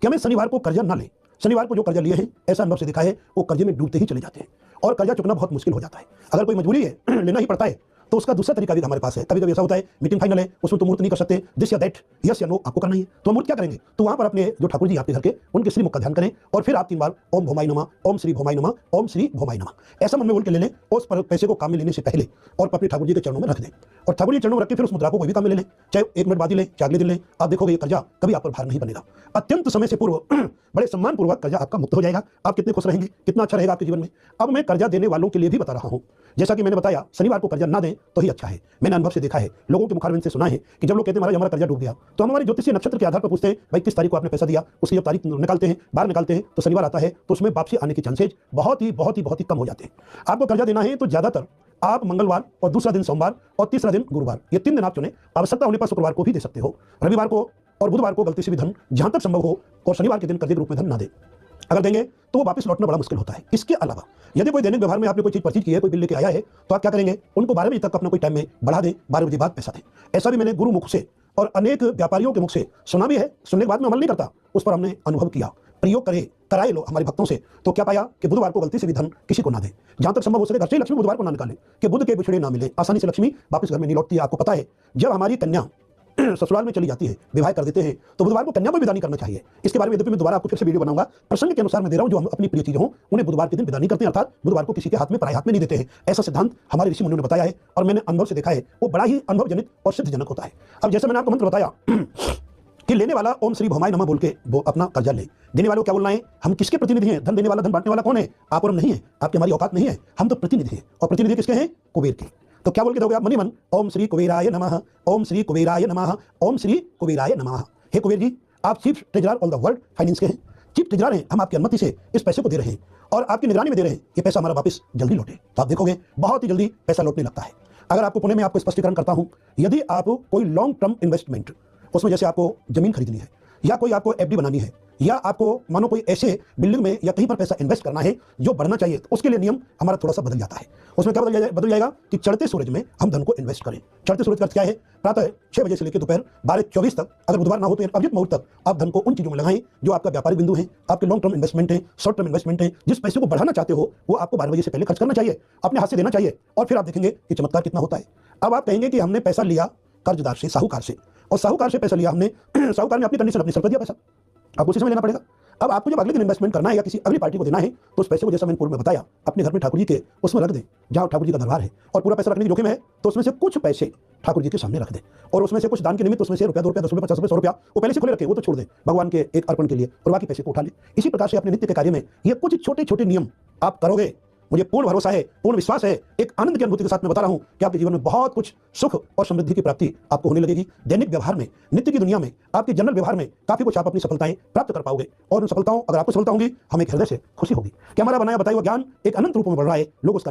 कि हमें शनिवार को कर्जा ना लें। शनिवार को जो कर्जा लिए हैं, ऐसा अनुभव से देखा है, वो कर्जे में डूबते ही चले जाते हैं और कर्जा चुकना बहुत मुश्किल हो जाता है। अगर कोई मजबूरी है लेना ही पड़ता है तो उसका दूसरा तरीका भी हमारे पास है। कभी कभी ऐसा होता है मीटिंग फाइनल है, उसमें तो मुहूर्त नहीं कर सकते, दिस या दैट, यस या नो आपको करना ही है, तो मुहूर्त क्या करेंगे? तो वहां पर अपने जो ठाकुर जी आपके घर के, उनके श्रीमुख का ध्यान करें और फिर आप 3 बार ओम भोमाई नमः, ओम श्री भोमाई नमः, ओम श्री भोमाई नमः ऐसा मन में बोल के ले लें। उस पैसे को काम में लेने से पहले और अपने ठाकुर जी के चरणों में रख दें और ठाकुर जी चरणों में रख के फिर उस मुद्रा को कोई भी काम में ले लें, चाहे 1 मिनट बाद ही लें, चाहे अगले दिन लें। आप देखोगे ये कर्जा कभी आप पर भार नहीं बनेगा। अत्यंत समय से पूर्व बड़े सम्मान पूर्वक कर्जा आपका मुक्त हो जाएगा। आप कितने खुश रहेंगे, कितना अच्छा रहेगा आपके जीवन में। अब मैं कर्जा देने वालों के लिए भी बता रहा हूं। जैसा कि मैंने बताया, शनिवार को कर्जा ना दें तो ही अच्छा है। मैंने अनुभव से देखा है, लोगों के मुखारबिंद से सुना है कि जब लोग कहते हैं महाराज हमारा कर्जा डूब गया, तो हम हमारे ज्योतिषीय नक्षत्र के आधार पर पूछते हैं भाई किस तारीख को आपने पैसा दिया। उसकी जब तारीख निकालते हैं, बाहर निकालते हैं, तो शनिवार आता है, तो उसमें वापसी आने के चांसेज बहुत ही कम हो जाते हैं। आपको कर्जा देना है तो ज्यादातर आप मंगलवार और दूसरा दिन सोमवार और तीसरा दिन गुरुवार, ये 3 दिन आप चुने। आवश्यकता होने पर शुक्रवार को भी दे सकते हो, रविवार को और बुधवार को गलती से भी धन जहां तक संभव हो, और शनिवार के दिन कर्जे के रूप में धन ना दे। अगर देंगे तो वो वापस लौटना बड़ा मुश्किल होता है। इसके अलावा यदि कोई दैनिक व्यवहार में आपने कोई चीज परचेज की है, कोई बिल लेके आया है, तो आप क्या करेंगे? उनको 12 बजे तक अपना कोई टाइम में बढ़ा दें, 12 बजे बाद पैसा दें। ऐसा भी मैंने गुरु मुख से और अनेक व्यापारियों के मुख से सुना भी है। सुनने के बाद में अमल नहीं करता, उस पर हमने अनुभव किया, प्रयोग कराए लो हमारे भक्तों से। तो क्या पाया कि बुधवार को गलती से भी धन किसी को ना दें, जहां तक संभव हो सके घर से लक्ष्मी बुधवार को ना निकालें, कि बुध के बिछड़े ना मिले। आसानी से लक्ष्मी वापस घर में नहीं लौटती है। आपको पता है, जब हमारी कन्या ससुराल में चली जाती है, विवाह कर देते हैं, तो बुधवार को कन्या को विदा नहीं करना चाहिए। इसके बारे में यद्यपि मैं दोबारा आपको फिर से वीडियो बनाऊंगा, प्रसंग के अनुसार मैं दे रहा हूं। जो हम अपनी प्रिय चीजें हों उन्हें बुधवार के दिन विदा नहीं करते, अर्थात बुधवार को किसी के हाथ में, पराये हाथ में नहीं देते हैं। ऐसा सिद्धांत हमारे ऋषि मुनियों ने बताया है और मैंने अनुभव से देखा है, वो बड़ा ही अनुभवजनित और सिद्धजनक होता है। अब जैसे मैंने आपको मंत्र बताया कि लेने वाला ओम श्री भोमाई नमः बोल के वो अपना कर्जा ले, देने वालों को क्या बोलना है? हम किसके प्रतिनिधि हैं? धन देने वाला, धन बांटने वाला कौन है? आप और हम नहीं है, आपकी हमारी औकात नहीं है, हम तो प्रतिनिधि हैं। और प्रतिनिधि किसके हैं? कुबेर के। तो क्या बोल के दोगे आप? मनी मन ओम श्री कुबेराय नमः, ओम श्री कुबेराय नमः, ओम श्री कुबेराय नमः। हे कुबेर जी, आप chief treasurer all the world finance के हैं, चीफ ट्रेजरर हैं। हम आपकी अनुमति से इस पैसे को दे रहे हैं और आपकी निगरानी में दे रहे हैं। ये पैसा हमारा वापस जल्दी लौटे, तो आप देखोगे बहुत ही जल्दी पैसा लौटने लगता है। अगर आपको पुणे में आपको स्पष्टीकरण करता हूं, यदि आप कोई लॉन्ग टर्म इन्वेस्टमेंट, उसमें जैसे आपको जमीन खरीदनी है या कोई आपको एफडी बनानी है या आपको मानो कोई ऐसे बिल्डिंग में या कहीं पर पैसा इन्वेस्ट करना है जो बढ़ना चाहिए, तो उसके लिए नियम हमारा थोड़ा सा बदल जाता है। उसमें क्या बदल जाएगा कि चढ़ते सूरज में हम धन को इन्वेस्ट करें। चढ़ते सूरज का अर्थ क्या है? प्रातः 6 बजे से लेकर दोपहर 12:24 तक, अगर बुधवार ना हो तो अभिजित मुहूर्त तक आप धन को उन चीजों में लगाएं जो आपका व्यापारिक बिंदु है, आपके लॉन्ग टर्म इन्वेस्टमेंट है, शॉर्ट टर्म इन्वेस्टमेंट है। जिस पैसे को बढ़ाना चाहते हो वो आपको 12 बजे से पहले खर्च करना चाहिए, अपने हाथ से देना चाहिए, और फिर आप देखेंगे कि चमत्कार कितना होता है। अब आप कहेंगे कि हमने पैसा लिया कर्जदार से, साहूकार से, और साहूकार से पैसा लिया हमने, साहूकार ने अपनी कंडीशन अपने सर पर दिया पैसा, आपको उसी समय लेना पड़ेगा। अब आपको जब अगले दिन इन्वेस्टमेंट करना है या किसी अगली पार्टी को देना है, तो उस पैसे को जैसा मैंने पूर्व में बताया, अपने घर में ठाकुर जी के उसमें रख दें जहां ठाकुर जी का दरबार है, और पूरा पैसा रखने की जोखिम है तो उसमें से कुछ पैसे ठाकुर जी के सामने रख दें, और उसमें से कुछ दान के निमित्त उसमें से ₹1, ₹2, ₹10, ₹50, ₹100 वो पहले से खुले रखे, वो तो छोड़ दें भगवान के एक अर्पण के लिए, और बाकी पैसे को उठा लें। इसी प्रकार से अपने नित्य के कार्य में ये कुछ छोटे छोटे नियम आप करोगे, मुझे पूर्ण भरोसा है, पूर्ण विश्वास है, एक आनंद की अनुभूति के साथ मैं बता रहा हूं कि आपके जीवन में बहुत कुछ सुख और समृद्धि की प्राप्ति आपको होने लगेगी। दैनिक व्यवहार में, नित्य की दुनिया में, आपके जनरल व्यवहार में काफी कुछ आप अपनी सफलताएं प्राप्त कर पाओगे, और उन सफलताओं, अगर आपको सफलता होगी, हमें हृदय से खुशी होगी कि हमारा बनाया बताया हुआ ज्ञान एक अनंत रूप में बढ़ रहा है, लोग उसका